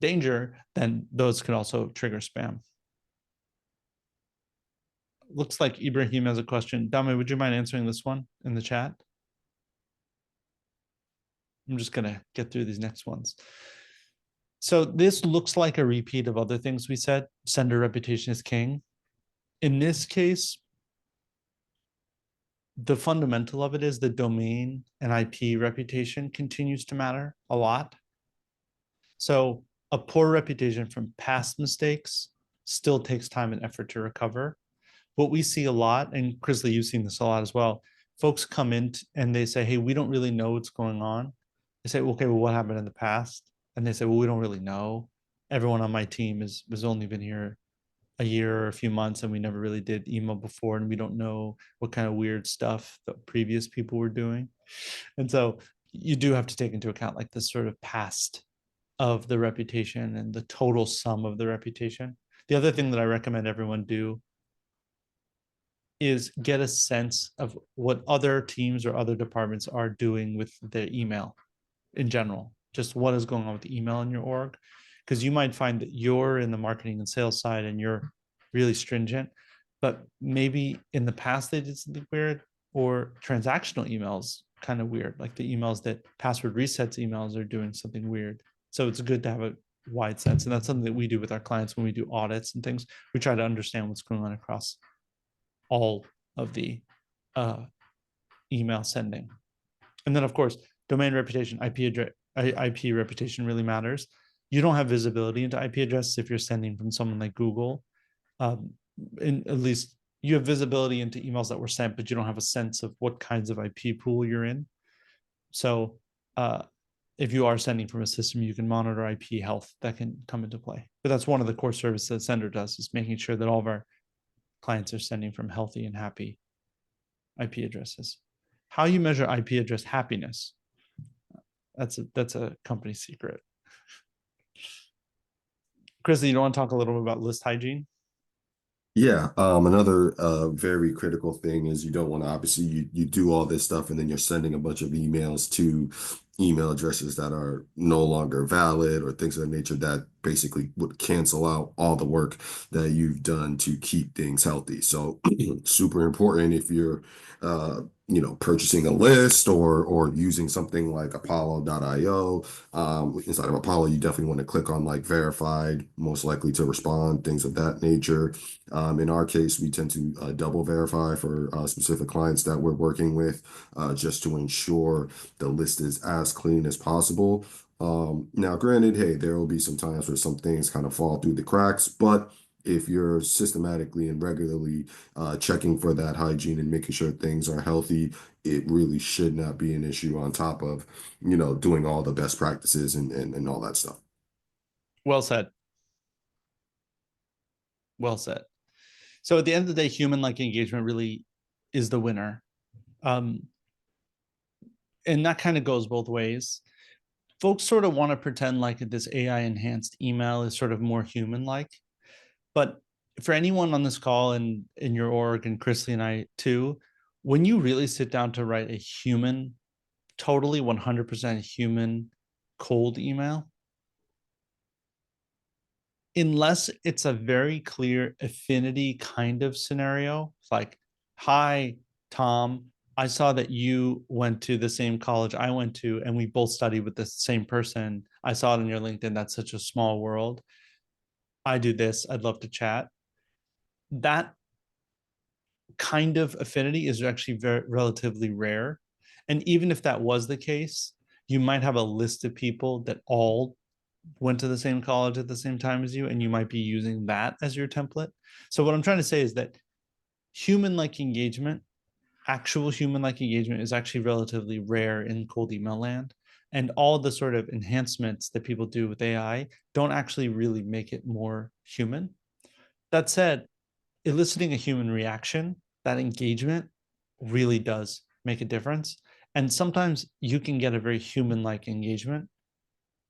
danger, then those could also trigger spam. Looks like Ibrahim has a question. Dame, would you mind answering this one in the chat? I'm just going to get through these next ones. So this looks like a repeat of other things we said. Sender reputation is king. In this case, the fundamental of it is the domain and IP reputation continues to matter a lot. So a poor reputation from past mistakes still takes time and effort to recover. What we see a lot, and Chrisley, you've seen this a lot as well, folks come in and they say, hey, we don't really know what's going on. I say, okay, well, what happened in the past? And they say, well, we don't really know. Everyone on my team has only been here a year or a few months, and we never really did email before, and we don't know what kind of weird stuff the previous people were doing. And so you do have to take into account like this sort of past of the reputation and the total sum of the reputation. The other thing that I recommend everyone do is get a sense of what other teams or other departments are doing with their email in general. Just what is going on with the email in your org. Because you might find that you're in the marketing and sales side and you're really stringent, but maybe in the past they did something weird, or transactional emails kind of weird, like the emails that password resets emails are doing something weird. So it's good to have a wide sense. And that's something that we do with our clients when we do audits and things. We try to understand what's going on across all of the email sending. And then of course, domain reputation, IP reputation really matters. You don't have visibility into IP addresses if you're sending from someone like Google. In at least you have visibility into emails that were sent, but you don't have a sense of what kinds of IP pool you're in. So if you are sending from a system, you can monitor IP health. That can come into play. But that's one of the core services that Sender does, is making sure that all of our clients are sending from healthy and happy IP addresses. How you measure IP address happiness, that's a company secret. Chrissy, you don't want to talk a little bit about list hygiene? Yeah, another very critical thing is you don't want to, obviously you do all this stuff and then you're sending a bunch of emails to email addresses that are no longer valid or things of that nature that basically would cancel out all the work that you've done to keep things healthy. So super important if you're purchasing a list or using something like Apollo.io. Inside of Apollo, you definitely want to click on like verified, most likely to respond, things of that nature. In our case, we tend to double verify for specific clients that we're working with, just to ensure the list is as clean as possible. Now, granted, hey, there will be some times where some things kind of fall through the cracks, but if you're systematically and regularly checking for that hygiene and making sure things are healthy, it really should not be an issue, on top of, doing all the best practices and all that stuff. Well said. Well said. So at the end of the day, human-like engagement really is the winner. And that kind of goes both ways. Folks sort of want to pretend like this AI enhanced email is sort of more human-like. But for anyone on this call and in your org, and Chrisley and I too, when you really sit down to write a human, totally 100% human cold email, unless it's a very clear affinity kind of scenario, like, hi, Tom, I saw that you went to the same college I went to, and we both studied with the same person. I saw it on your LinkedIn. That's such a small world. I do this. I'd love to chat. That kind of affinity is actually very relatively rare. And even if that was the case, you might have a list of people that all went to the same college at the same time as you, and you might be using that as your template. So what I'm trying to say is that human-like engagement, actual human-like engagement, is actually relatively rare in cold email land. And all the sort of enhancements that people do with AI don't actually really make it more human. That said, eliciting a human reaction, that engagement really does make a difference. And sometimes you can get a very human-like engagement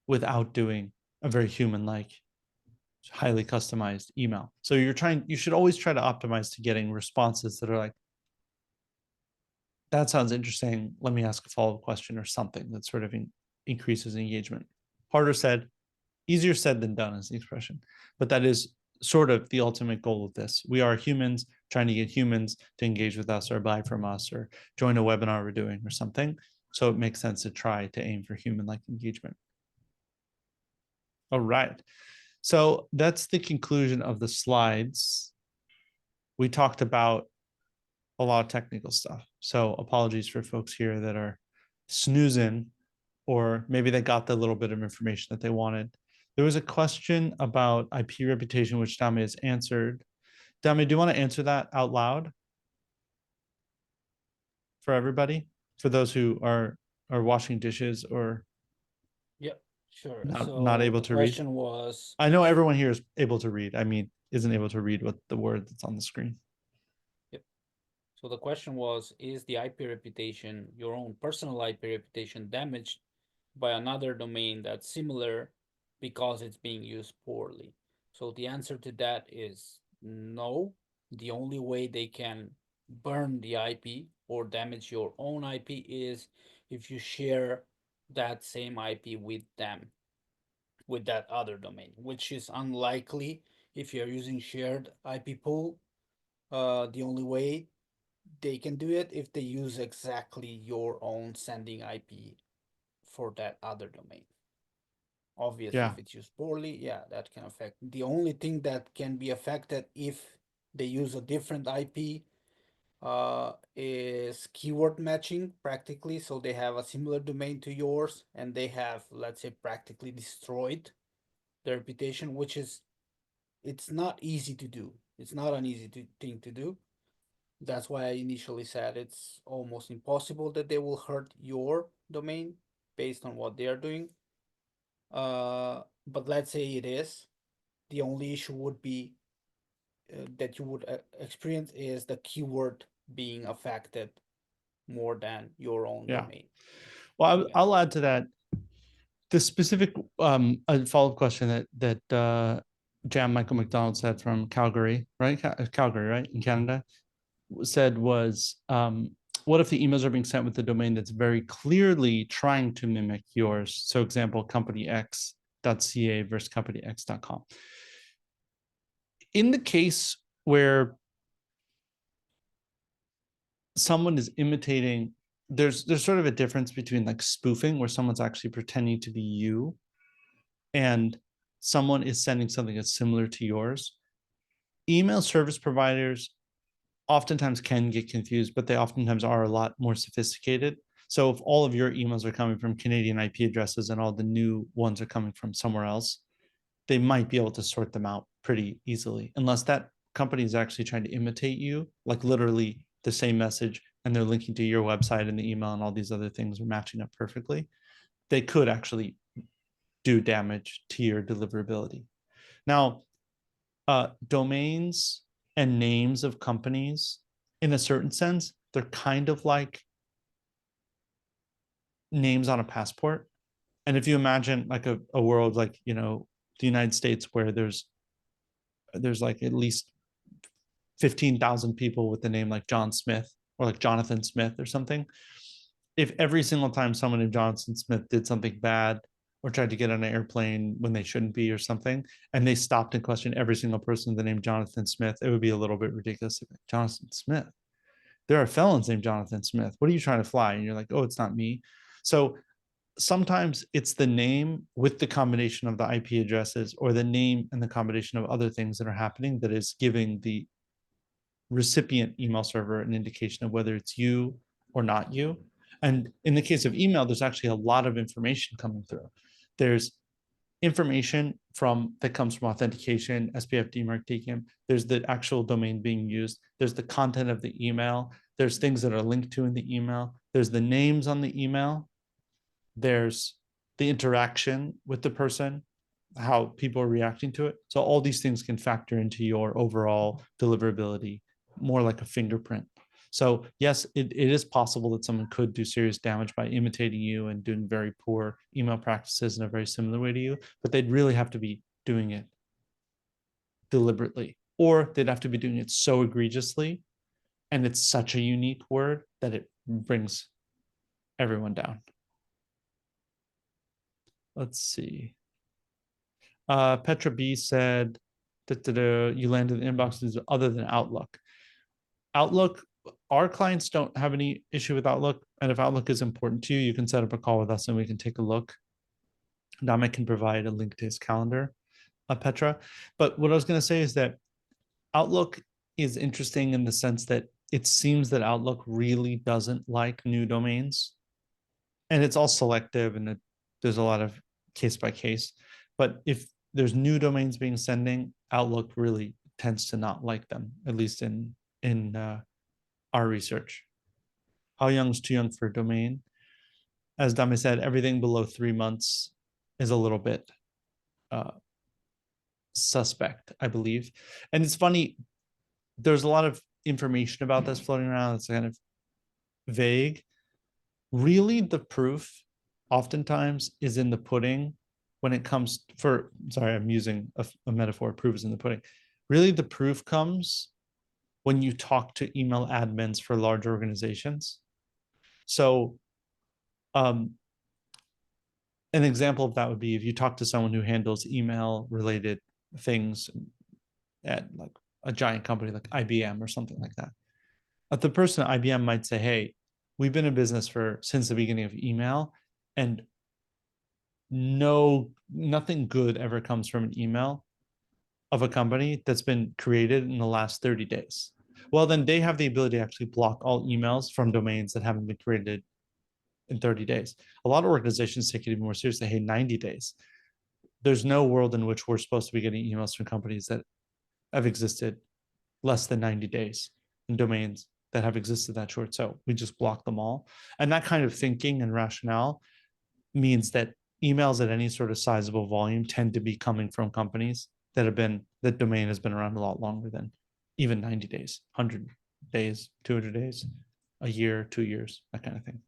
without doing a very human-like, highly customized email. So you should always try to optimize to getting responses that are like, that sounds interesting. Let me ask a follow-up question or something that sort of increases engagement. Harder said, easier said than done is the expression. But that is sort of the ultimate goal of this. We are humans trying to get humans to engage with us or buy from us or join a webinar we're doing or something. So it makes sense to try to aim for human-like engagement. All right. So that's the conclusion of the slides. We talked about a lot of technical stuff. So apologies for folks here that are snoozing, or maybe they got the little bit of information that they wanted. There was a question about IP reputation, which Dami has answered. Dami, do you want to answer that out loud for everybody? For those who are washing dishes or Yep, sure. not able The to read. question was, I know everyone here is able to read. I mean, isn't able to read what the word that's on the screen. yep. So the question was, is the IP reputation, your own personal IP reputation, damaged by another domain that's similar because it's being used poorly? So the answer to that is no. The only way they can burn the IP or damage your own IP is if you share that same IP with them, with that other domain, which is unlikely if you're using shared IP pool. The only way they can do it if they use exactly your own sending IP for that other domain. Obviously, Yeah. if it's used poorly, yeah, that can affect. The only thing that can be affected if they use a different IP is keyword matching practically. So they have a similar domain to yours and they have, let's say, practically destroyed their reputation, which is, it's not easy to do. It's not an easy thing to do. That's why I initially said it's almost impossible that they will hurt your domain based on what they are doing. But let's say it is. The only issue would be that you would experience is the keyword being affected more than your own Yeah. domain. Well, Yeah. I'll add to that. The specific a follow-up question that Jam Michael McDonald said from Calgary, right? Calgary, right, in Canada, said was, what if the emails are being sent with a domain that's very clearly trying to mimic yours? So example, companyx.ca versus companyx.com. In the case where someone is imitating, there's sort of a difference between like spoofing, where someone's actually pretending to be you, and someone is sending something that's similar to yours. Email service providers oftentimes can get confused, but they oftentimes are a lot more sophisticated. So if all of your emails are coming from Canadian IP addresses and all the new ones are coming from somewhere else, they might be able to sort them out pretty easily, unless that company is actually trying to imitate you, like literally the same message, and they're linking to your website and the email and all these other things are matching up perfectly. They could actually do damage to your deliverability. Now, domains and names of companies, in a certain sense, they're kind of like names on a passport. And if you imagine like a world like, you know, the United States, where there's like at least 15,000 people with the name like John Smith or like Jonathan Smith or something. If every single time someone named Jonathan Smith did something bad or tried to get on an airplane when they shouldn't be or something, and they stopped and questioned every single person with the name Jonathan Smith, it would be a little bit ridiculous. Jonathan Smith. There are felons named Jonathan Smith. What are you trying to fly? And you're like, oh, it's not me. So sometimes it's the name with the combination of the IP addresses, or the name and the combination of other things that are happening, that is giving the recipient email server an indication of whether it's you or not you. And in the case of email, there's actually a lot of information coming through. There's information that comes from authentication, SPF, DMARC, DKIM. There's the actual domain being used. There's the content of the email. There's things that are linked to in the email. There's the names on the email. There's the interaction with the person, how people are reacting to it. So all these things can factor into your overall deliverability, more like a fingerprint. So yes, it is possible that someone could do serious damage by imitating you and doing very poor email practices in a very similar way to you, but they'd really have to be doing it deliberately, or they'd have to be doing it so egregiously, and it's such a unique word that it brings everyone down. Let's see. Petra B said that you landed in inboxes other than Outlook. Outlook, our clients don't have any issue with Outlook. And if Outlook is important to you, you can set up a call with us and we can take a look. Dame can provide a link to his calendar, Petra. But what I was going to say is that Outlook is interesting in the sense that it seems that Outlook really doesn't like new domains. And it's all selective and there's a lot of case by case. But if there's new domains being sending, Outlook really tends to not like them, at least in our research. How young is too young for a domain? As Dame said, everything below 3 months is a little bit suspect, I believe. And it's funny, there's a lot of information about this floating around. It's kind of vague. Really, the proof oftentimes is in the pudding when it comes sorry, I'm using a metaphor, proof is in the pudding. Really, the proof comes when you talk to email admins for large organizations. So an example of that would be if you talk to someone who handles email related things at like a giant company like IBM or something like that. But the person at IBM might say, hey, we've been in business since the beginning of email, and nothing good ever comes from an email of a company that's been created in the last 30 days. Well, then they have the ability to actually block all emails from domains that haven't been created in 30 days. A lot of organizations take it even more seriously. Hey, 90 days. There's no world in which we're supposed to be getting emails from companies that have existed less than 90 days and domains that have existed that short. So we just block them all. And that kind of thinking and rationale means that emails at any sort of sizable volume tend to be coming from companies that domain has been around a lot longer than even 90 days, 100 days, 200 days, a year, 2 years, that kind of thing.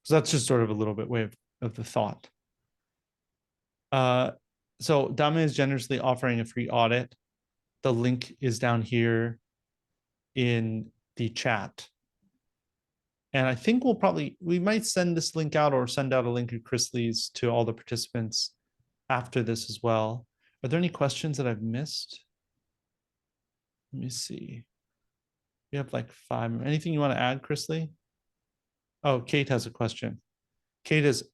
So that's just sort of a little bit way of the thought. So Dame is generously offering a free audit. The link is down here in the chat. And I think we might send this link out or send out a link to Chris Lee's to all the participants after this as well. Are there any questions that I've missed? Let me see. We have like 5. Anything you want to add, Chris Lee? Oh, Kate has a question. Kate has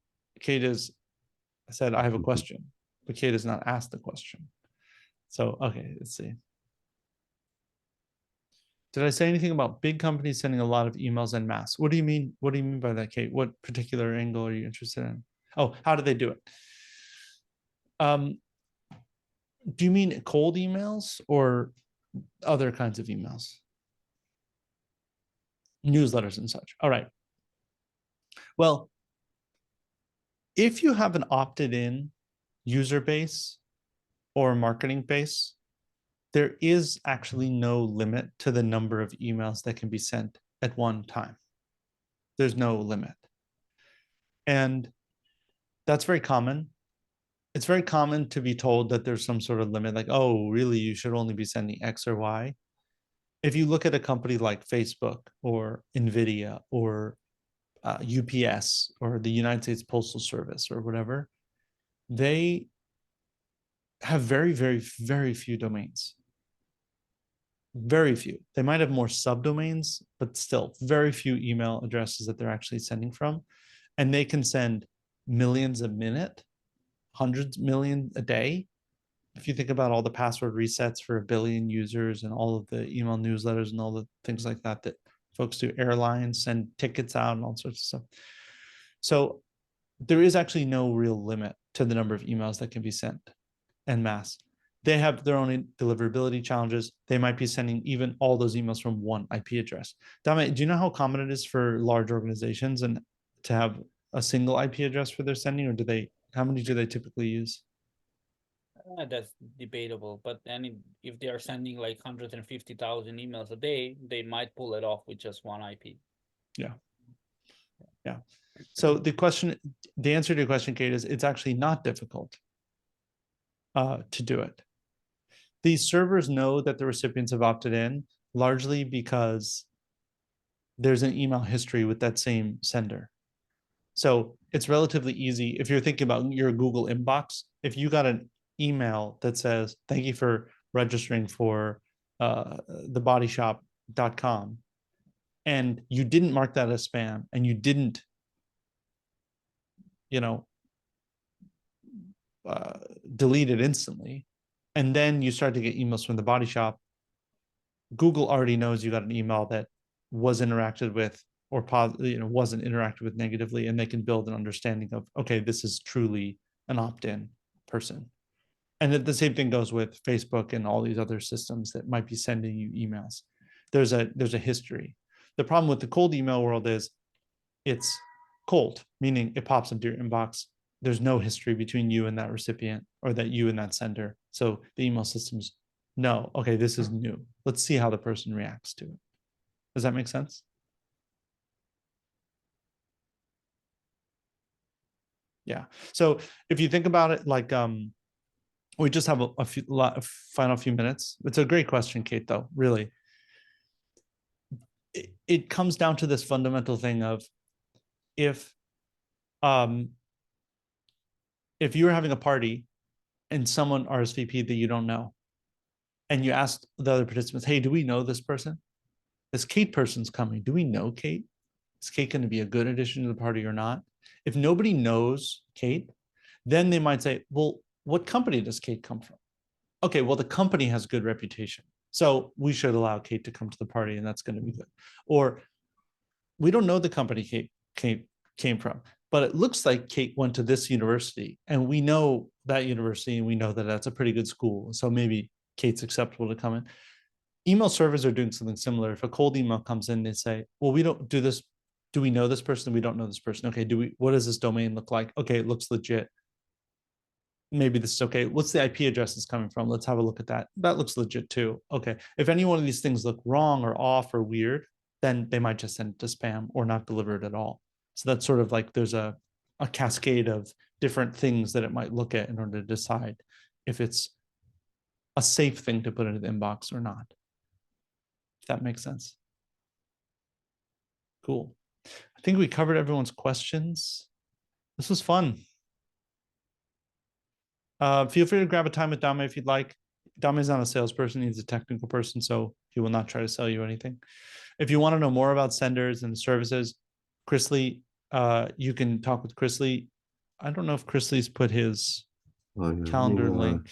said, I have a question, but Kate has not asked the question. So, okay, let's see. Did I say anything about big companies sending a lot of emails en masse? What do you mean? What do you mean by that, Kate? What particular angle are you interested in? Oh, how do they do it? Do you mean cold emails or other kinds of emails? Newsletters and such. All right. Well, if you have an opted-in user base or marketing base, there is actually no limit to the number of emails that can be sent at one time. There's no limit. And that's very common. It's very common to be told that there's some sort of limit, like, oh, really, you should only be sending X or Y. If you look at a company like Facebook or NVIDIA or UPS or the United States Postal Service or whatever, they have very, very, very few domains. Very few. They might have more subdomains, but still very few email addresses that they're actually sending from. And they can send millions a minute, hundreds million a day. If you think about all the password resets for 1 billion users and all of the email newsletters and all the things like that folks do airlines, send tickets out and all sorts of stuff. So there is actually no real limit to the number of emails that can be sent en masse. They have their own deliverability challenges. They might be sending even all those emails from one IP address. Dame, do you know how common it is for large organizations and to have a single IP address for their sending, or how many do they typically use? That's debatable, but if they are sending like 150,000 emails a day, they might pull it off with just one IP. Yeah. Yeah. So the answer to your question, Kate, is it's actually not difficult to do it. These servers know that the recipients have opted in largely because there's an email history with that same sender. So it's relatively easy. If you're thinking about your Google inbox, if you got an email that says, thank you for registering for thebodyshop.com, and you didn't mark that as spam, and you didn't, delete it instantly, and then you start to get emails from the Body Shop, Google already knows you got an email that was interacted with or wasn't interacted with negatively, and they can build an understanding of, okay, this is truly an opt-in person. And the same thing goes with Facebook and all these other systems that might be sending you emails. There's a history. The problem with the cold email world is it's cold, meaning it pops into your inbox. There's no history between you and that recipient, or that you and that sender. So the email systems know, okay, this is new. Let's see how the person reacts to it. Does that make sense? Yeah. So if you think about it, like we just have a final few minutes. It's a great question, Kate, though, really. It comes down to this fundamental thing of if you're having a party and someone RSVP'd that you don't know, and you ask the other participants, hey, do we know this person? This Kate person's coming. Do we know Kate? Is Kate going to be a good addition to the party or not? If nobody knows Kate, then they might say, well, what company does Kate come from? Okay, well, the company has good reputation, so we should allow Kate to come to the party, and that's going to be good. Or we don't know the company Kate came from, but it looks like Kate went to this university, and we know that university, and we know that that's a pretty good school, so maybe Kate's acceptable to come in. Email servers are doing something similar. If a cold email comes in, they say, well, we don't do this. Do we know this person? We don't know this person. Okay, what does this domain look like? Okay, it looks legit. Maybe this is okay. What's the IP address it's coming from? Let's have a look at that. That looks legit too. Okay, if any one of these things look wrong or off or weird, then they might just send it to spam or not deliver it at all. So that's sort of like there's a cascade of different things that it might look at in order to decide if it's a safe thing to put into the inbox or not. If that makes sense. Cool. I think we covered everyone's questions. This was fun. Feel free to grab a time with Dame if you'd like. Dame is not a salesperson, he's a technical person, so he will not try to sell you anything. If you want to know more about senders and the services, Chrisley, you can talk with Chrisley. I don't know if Chrisley's put his calendar link.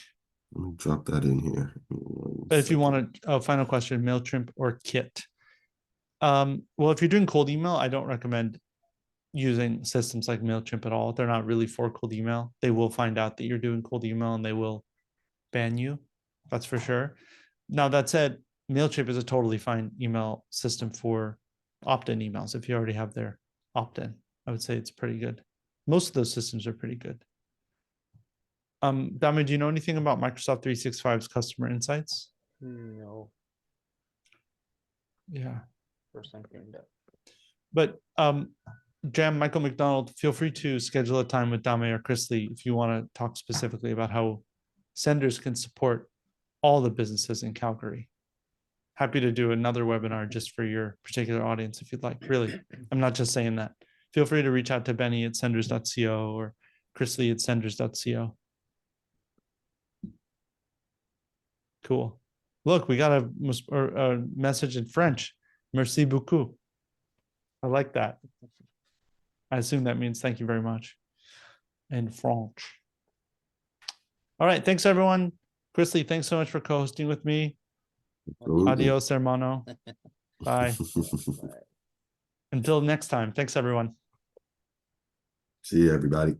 Let me drop that in here. But if you want a final question, MailChimp or Kit. Well, if you're doing cold email, I don't recommend using systems like MailChimp at all. They're not really for cold email. They will find out that you're doing cold email and they will ban you. That's for sure. Now, that said, MailChimp is a totally fine email system for opt-in emails. If you already have their opt-in, I would say it's pretty good. Most of those systems are pretty good. Dame, do you know anything about Microsoft 365's customer insights? No. Yeah. First time hearing that. But Jam, Michael McDonald, feel free to schedule a time with Dame or Chrisley if you want to talk specifically about how senders can support all the businesses in Calgary. Happy to do another webinar just for your particular audience if you'd like. Really, I'm not just saying that. Feel free to reach out to Benny at senders.co or Chrisley at senders.co. Cool. Look, we got a message in French. Merci beaucoup. I like that. I assume that means thank you very much in French. All right. Thanks, everyone. Chrisley, thanks so much for co-hosting with me. Absolutely. Adios, hermano. Bye. Until next time. Thanks, everyone. See you, everybody.